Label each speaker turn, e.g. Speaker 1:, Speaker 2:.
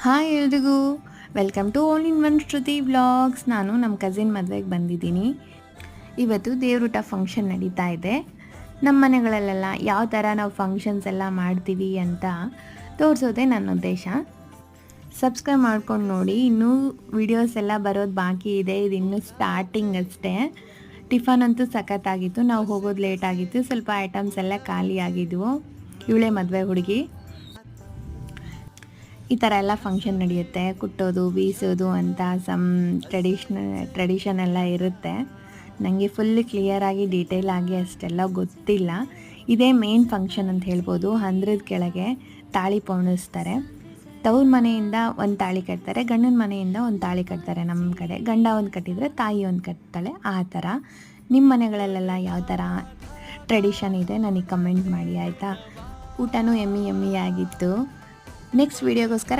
Speaker 1: Hi ಎಲ್ರಿಗೂ, welcome to all in one Shruti vlogs. ನಾನು ನಮ್ಮ ಕಸಿನ್ ಮದುವೆಗೆ ಬಂದಿದ್ದೀನಿ. ಇವತ್ತು ದೇವ್ರೂಟ ಫಂಕ್ಷನ್ ನಡೀತಾ ಇದೆ. ನಮ್ಮ ಮನೆಗಳಲ್ಲೆಲ್ಲ ಯಾವ ಥರ ನಾವು ಫಂಕ್ಷನ್ಸ್ ಎಲ್ಲ ಮಾಡ್ತೀವಿ ಅಂತ ತೋರಿಸೋದೇ ನನ್ನ ಉದ್ದೇಶ. ಸಬ್ಸ್ಕ್ರೈಬ್ ಮಾಡ್ಕೊಂಡು ನೋಡಿ, ಇನ್ನೂ ವಿಡಿಯೋಸ್ ಎಲ್ಲ ಬರೋದು ಬಾಕಿ ಇದೆ. ಇದು ಇನ್ನೂ ಸ್ಟಾರ್ಟಿಂಗ್ ಅಷ್ಟೇ. ಟಿಫನ್ ಅಂತೂ ಸಖತ್ತಾಗಿತ್ತು. ನಾವು ಹೋಗೋದು ಲೇಟ್ ಆಗಿತ್ತು, ಸ್ವಲ್ಪ ಐಟಮ್ಸ್ ಎಲ್ಲ ಖಾಲಿ ಆಗಿದ್ವು. ಇವಳೇ ಮದುವೆ ಹುಡುಗಿ. ಈ ಥರ ಎಲ್ಲ ಫಂಕ್ಷನ್ ನಡೆಯುತ್ತೆ. ಕುಟ್ಟೋದು, ಬೀಸೋದು ಅಂತ ಟ್ರೆಡಿಷನ್ ಎಲ್ಲ ಇರುತ್ತೆ. ನನಗೆ ಫುಲ್ ಕ್ಲಿಯರಾಗಿ ಡೀಟೇಲಾಗಿ ಅಷ್ಟೆಲ್ಲ ಗೊತ್ತಿಲ್ಲ. ಇದೇ ಮೇನ್ ಫಂಕ್ಷನ್ ಅಂತ ಹೇಳ್ಬೋದು. 100ದ ಕೆಳಗೆ ತಾಳಿ ಪೌಣಿಸ್ತಾರೆ. ತವ್ರ ಮನೆಯಿಂದ ಒಂದು ತಾಳಿ ಕಟ್ತಾರೆ, ಗಂಡನ ಮನೆಯಿಂದ ಒಂದು ತಾಳಿ ಕಟ್ತಾರೆ. ನಮ್ಮ ಕಡೆ ಗಂಡ ಒಂದು ಕಟ್ಟಿದರೆ ತಾಯಿ ಒಂದು ಕಟ್ತಾಳೆ. ಆ ಥರ ನಿಮ್ಮ ಮನೆಗಳಲ್ಲೆಲ್ಲ ಯಾವ ಥರ ಟ್ರೆಡಿಷನ್ ಇದೆ ನನಗೆ ಕಮೆಂಟ್ ಮಾಡಿ, ಆಯಿತಾ? ಊಟನೂ ಎಮ್ಮಿ ಆಗಿತ್ತು. ನೆಕ್ಸ್ಟ್ ವೀಡಿಯೋಗೋಸ್ಕರ